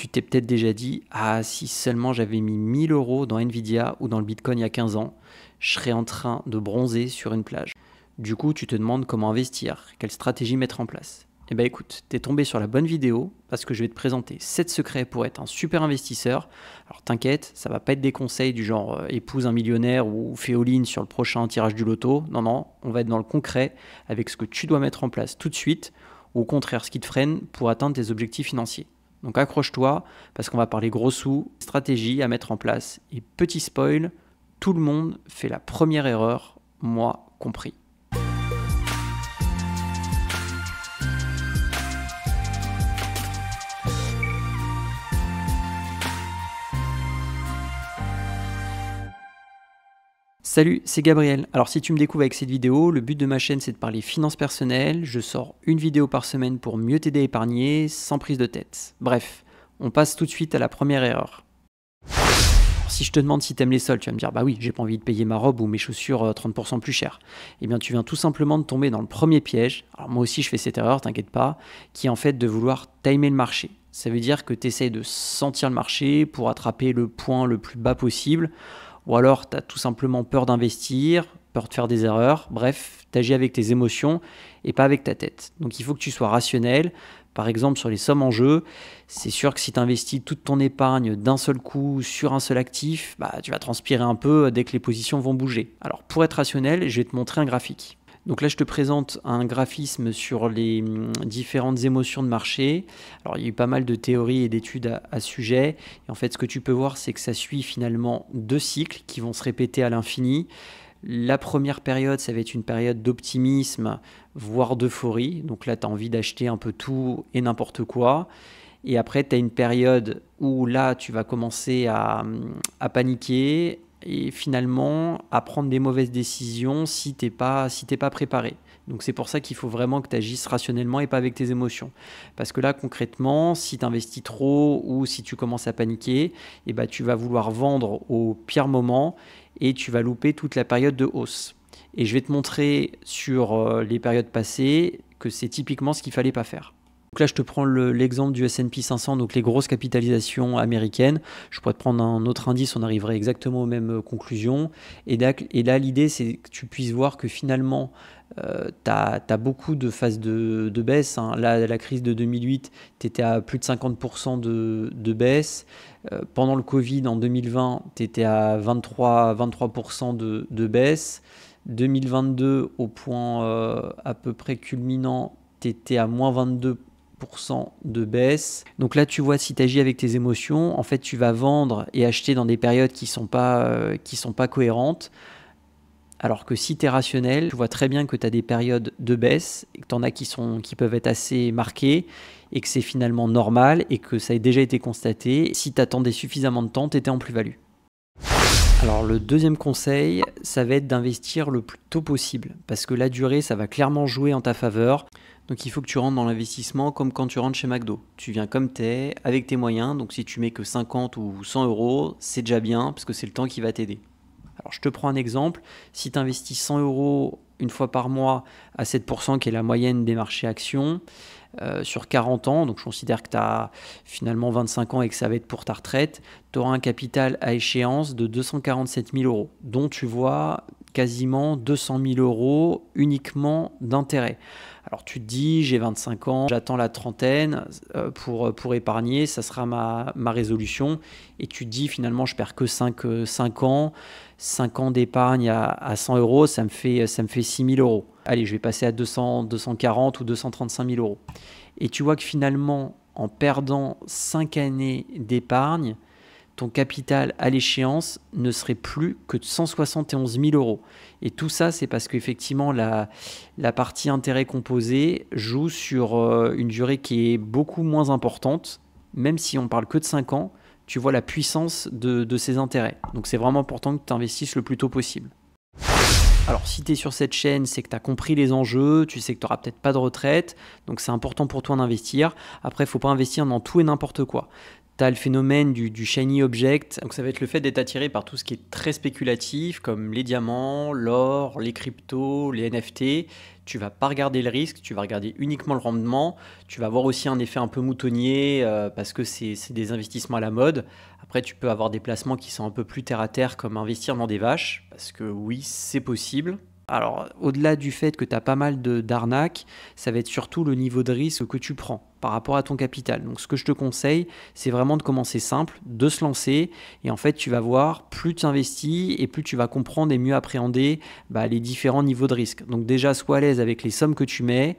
Tu t'es peut-être déjà dit, ah si seulement j'avais mis 1000 euros dans Nvidia ou dans le Bitcoin il y a 15 ans, je serais en train de bronzer sur une plage. Du coup, tu te demandes comment investir, quelle stratégie mettre en place. Eh bien écoute, t'es tombé sur la bonne vidéo parce que je vais te présenter 7 secrets pour être un super investisseur. Alors t'inquiète, ça va pas être des conseils du genre épouse un millionnaire ou fais all-in sur le prochain tirage du loto. Non, non, on va être dans le concret avec ce que tu dois mettre en place tout de suite ou au contraire ce qui te freine pour atteindre tes objectifs financiers. Donc accroche-toi parce qu'on va parler gros sous, stratégie à mettre en place et petit spoil, tout le monde fait la première erreur, moi compris. Salut, c'est Gabriel. Alors si tu me découvres avec cette vidéo, le but de ma chaîne c'est de parler finances personnelles. Je sors une vidéo par semaine pour mieux t'aider à épargner sans prise de tête. Bref, on passe tout de suite à la première erreur. Alors, si je te demande si t'aimes les soldes, tu vas me dire bah oui, j'ai pas envie de payer ma robe ou mes chaussures 30% plus cher. Eh bien tu viens tout simplement de tomber dans le premier piège. Alors moi aussi je fais cette erreur, t'inquiète pas, qui est en fait de vouloir timer le marché. Ça veut dire que tu essayes de sentir le marché pour attraper le point le plus bas possible. Ou alors, tu as tout simplement peur d'investir, peur de faire des erreurs. Bref, tu agis avec tes émotions et pas avec ta tête. Donc, il faut que tu sois rationnel. Par exemple, sur les sommes en jeu, c'est sûr que si tu investis toute ton épargne d'un seul coup sur un seul actif, tu vas transpirer un peu dès que les positions vont bouger. Alors, pour être rationnel, je vais te montrer un graphique. Donc là, je te présente un graphisme sur les différentes émotions de marché. Alors, il y a eu pas mal de théories et d'études à ce sujet. Et en fait, ce que tu peux voir, c'est que ça suit finalement deux cycles qui vont se répéter à l'infini. La première période, ça va être une période d'optimisme, voire d'euphorie. Donc là, tu as envie d'acheter un peu tout et n'importe quoi. Et après, tu as une période où là, tu vas commencer à paniquer et finalement à prendre des mauvaises décisions si t'es pas préparé. Donc c'est pour ça qu'il faut vraiment que tu agisses rationnellement et pas avec tes émotions. Parce que là concrètement, si tu investis trop ou si tu commences à paniquer, tu vas vouloir vendre au pire moment et tu vas louper toute la période de hausse. Et je vais te montrer sur les périodes passées que c'est typiquement ce qu'il ne fallait pas faire. Donc là, je te prends l'exemple du S&P 500, donc les grosses capitalisations américaines. Je pourrais te prendre un autre indice, on arriverait exactement aux mêmes conclusions. Et là, l'idée, c'est que tu puisses voir que finalement, tu as beaucoup de phases de baisse. Hein. Là, la crise de 2008, tu étais à plus de 50% de baisse. Pendant le Covid, en 2020, tu étais à 23% de baisse. 2022, au point à peu près culminant, tu étais à moins 22% de baisse. Donc là, tu vois, si tu agis avec tes émotions, en fait, tu vas vendre et acheter dans des périodes qui sont pas cohérentes. Alors que si tu es rationnel, tu vois très bien que tu as des périodes de baisse et que tu en as qui peuvent être assez marquées et que c'est finalement normal et que ça a déjà été constaté. Si tu attendais suffisamment de temps, tu étais en plus-value. Alors le deuxième conseil, ça va être d'investir le plus tôt possible parce que la durée, ça va clairement jouer en ta faveur. Donc il faut que tu rentres dans l'investissement comme quand tu rentres chez McDo. Tu viens comme t'es, avec tes moyens. Donc si tu mets que 50 ou 100 euros, c'est déjà bien parce que c'est le temps qui va t'aider. Alors je te prends un exemple. Si tu investis 100 euros une fois par mois à 7%, qui est la moyenne des marchés actions, sur 40 ans, donc je considère que tu as finalement 25 ans et que ça va être pour ta retraite, tu auras un capital à échéance de 247 000 euros, dont tu vois quasiment 200 000 euros uniquement d'intérêt. Alors tu te dis, j'ai 25 ans, j'attends la trentaine pour épargner, ça sera ma résolution. Et tu te dis, finalement, je perds que 5 ans, 5 ans d'épargne à 100 euros, ça me fait 6 000 euros. Allez, je vais passer à 240 ou 235 000 euros. Et tu vois que finalement, en perdant 5 années d'épargne, ton capital à l'échéance ne serait plus que de 171 000 euros. Et tout ça, c'est parce qu'effectivement, la partie intérêt composé joue sur une durée qui est beaucoup moins importante. Même si on parle que de 5 ans, tu vois la puissance de ces intérêts. Donc c'est vraiment important que tu investisses le plus tôt possible. Alors si tu es sur cette chaîne, c'est que tu as compris les enjeux, tu sais que tu n'auras peut-être pas de retraite, donc c'est important pour toi d'investir. Après, il ne faut pas investir dans tout et n'importe quoi. Tu as le phénomène du shiny object, donc ça va être le fait d'être attiré par tout ce qui est très spéculatif, comme les diamants, l'or, les cryptos, les NFT. tu vas pas regarder le risque, tu vas regarder uniquement le rendement. Tu vas avoir aussi un effet un peu moutonnier parce que c'est des investissements à la mode. Après, tu peux avoir des placements qui sont un peu plus terre à terre, comme investir dans des vaches, parce que oui, c'est possible. Alors, au-delà du fait que tu as pas mal d'arnaques, ça va être surtout le niveau de risque que tu prends par rapport à ton capital. Donc, ce que je te conseille, c'est vraiment de commencer simple, de se lancer. Et en fait, tu vas voir, plus tu investis et plus tu vas comprendre et mieux appréhender les différents niveaux de risque. Donc, déjà, sois à l'aise avec les sommes que tu mets.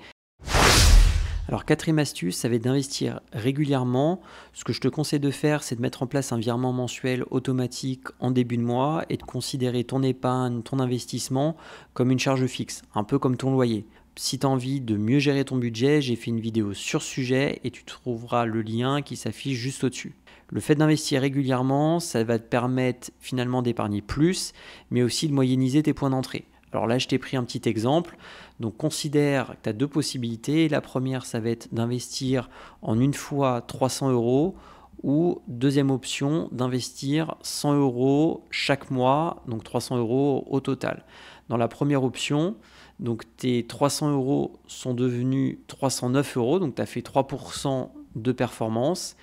Alors, quatrième astuce, ça va être d'investir régulièrement. Ce que je te conseille de faire, c'est de mettre en place un virement mensuel automatique en début de mois et de considérer ton épargne, ton investissement comme une charge fixe, un peu comme ton loyer. Si tu as envie de mieux gérer ton budget, j'ai fait une vidéo sur ce sujet et tu trouveras le lien qui s'affiche juste au-dessus. Le fait d'investir régulièrement, ça va te permettre finalement d'épargner plus, mais aussi de moyenniser tes points d'entrée. Alors là, je t'ai pris un petit exemple. Donc, considère que tu as deux possibilités. La première, ça va être d'investir en une fois 300 euros ou deuxième option, d'investir 100 euros chaque mois, donc 300 euros au total. Dans la première option, donc tes 300 euros sont devenus 309 euros, donc tu as fait 3% de performance.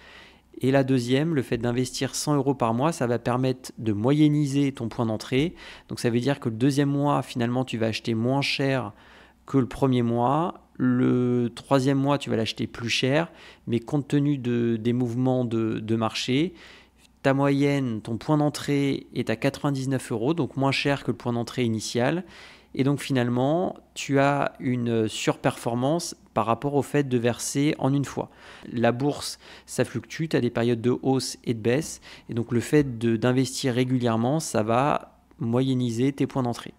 Et la deuxième, le fait d'investir 100 euros par mois, ça va permettre de moyenniser ton point d'entrée. Donc ça veut dire que le deuxième mois, finalement, tu vas acheter moins cher que le premier mois. Le troisième mois, tu vas l'acheter plus cher. Mais compte tenu des mouvements de marché, ta moyenne, ton point d'entrée est à 99 euros, donc moins cher que le point d'entrée initial. Et donc finalement, tu as une surperformance par rapport au fait de verser en une fois. La bourse, ça fluctue, tu as des périodes de hausse et de baisse. Et donc le fait d'investir régulièrement, ça va moyenniser tes points d'entrée.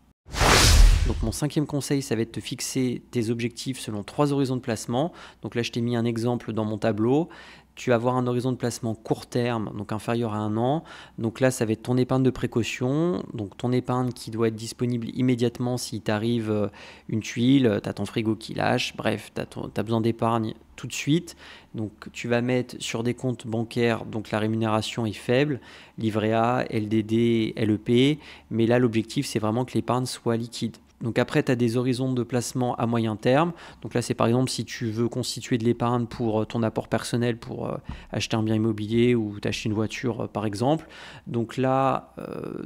Donc mon cinquième conseil, ça va être de fixer tes objectifs selon 3 horizons de placement. Donc là, je t'ai mis un exemple dans mon tableau. Tu vas avoir un horizon de placement court terme, donc inférieur à 1 an. Donc là, ça va être ton épargne de précaution. Donc ton épargne qui doit être disponible immédiatement si t'arrive une tuile, tu as ton frigo qui lâche. Bref, tu as besoin d'épargne tout de suite. Donc tu vas mettre sur des comptes bancaires, donc la rémunération est faible, livret A, LDD, LEP. Mais là, l'objectif, c'est vraiment que l'épargne soit liquide. Donc après, tu as des horizons de placement à moyen terme. Donc là, c'est par exemple si tu veux constituer de l'épargne pour ton apport personnel, pour acheter un bien immobilier ou t'acheter une voiture, par exemple. Donc là,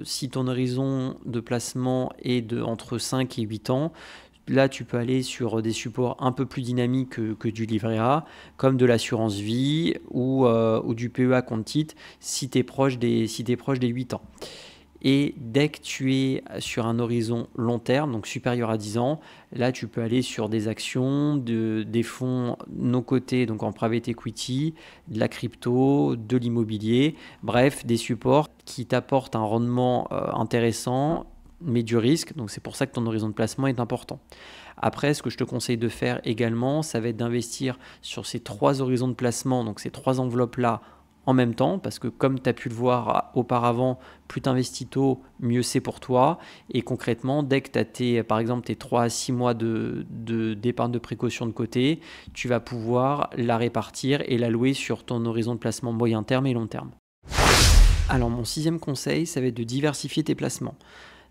si ton horizon de placement est entre 5 et 8 ans, là, tu peux aller sur des supports un peu plus dynamiques que du livret A, comme de l'assurance vie ou du PEA compte titre si tu es proche des 8 ans. Et dès que tu es sur un horizon long terme, donc supérieur à 10 ans, là tu peux aller sur des actions, des fonds non cotés, donc en private equity, de la crypto, de l'immobilier, bref, des supports qui t'apportent un rendement intéressant, mais du risque. Donc c'est pour ça que ton horizon de placement est important. Après, ce que je te conseille de faire également, ça va être d'investir sur ces 3 horizons de placement, donc ces 3 enveloppes-là, en même temps, parce que comme tu as pu le voir auparavant, plus tu investis tôt, mieux c'est pour toi. Et concrètement, dès que tu as par exemple tes 3 à 6 mois d'épargne de précaution de côté, tu vas pouvoir la répartir et l'allouer sur ton horizon de placement moyen terme et long terme. Alors mon sixième conseil, ça va être de diversifier tes placements.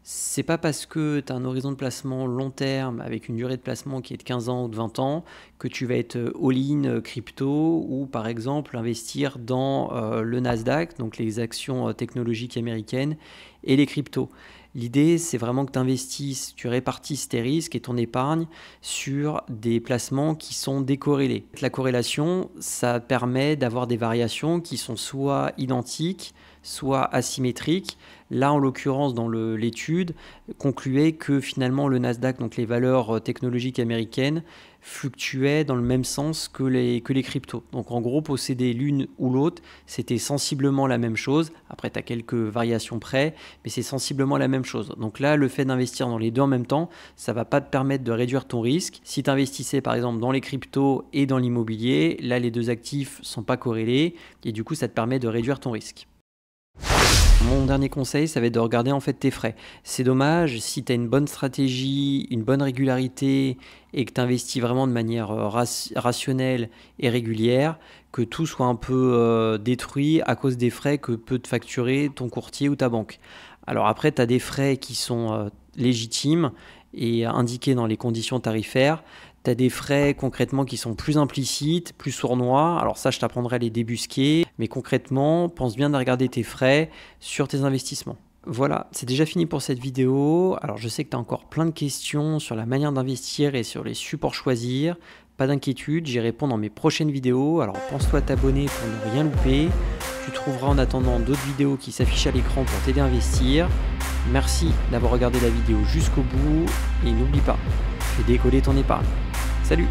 C'est pas parce que tu as un horizon de placement long terme avec une durée de placement qui est de 15 ans ou de 20 ans que tu vas être all-in crypto ou par exemple investir dans le Nasdaq, donc les actions technologiques américaines et les cryptos. L'idée, c'est vraiment que tu investisses, tu répartisses tes risques et ton épargne sur des placements qui sont décorrélés. La corrélation, ça permet d'avoir des variations qui sont soit identiques, soit asymétriques. Là, en l'occurrence, dans l'étude, concluait que finalement le Nasdaq, donc les valeurs technologiques américaines, fluctuaient dans le même sens que les cryptos. Donc en gros, posséder l'une ou l'autre, c'était sensiblement la même chose. Après, tu as quelques variations près, mais c'est sensiblement la même chose. Donc là, le fait d'investir dans les deux en même temps, ça ne va pas te permettre de réduire ton risque. Si tu investissais par exemple dans les cryptos et dans l'immobilier, là, les deux actifs ne sont pas corrélés et du coup, ça te permet de réduire ton risque. Mon dernier conseil, ça va être de regarder en fait tes frais. C'est dommage, si tu as une bonne stratégie, une bonne régularité et que tu investis vraiment de manière rationnelle et régulière, que tout soit un peu détruit à cause des frais que peut te facturer ton courtier ou ta banque. Alors après, tu as des frais qui sont légitimes et indiqués dans les conditions tarifaires. Tu as des frais concrètement qui sont plus implicites, plus sournois. Alors ça, je t'apprendrai à les débusquer. Mais concrètement, pense bien à regarder tes frais sur tes investissements. Voilà, c'est déjà fini pour cette vidéo. Alors je sais que tu as encore plein de questions sur la manière d'investir et sur les supports choisir. Pas d'inquiétude, j'y réponds dans mes prochaines vidéos. Alors pense-toi à t'abonner pour ne rien louper. Tu trouveras en attendant d'autres vidéos qui s'affichent à l'écran pour t'aider à investir. Merci d'avoir regardé la vidéo jusqu'au bout et n'oublie pas, fais décoller ton épargne. Salut!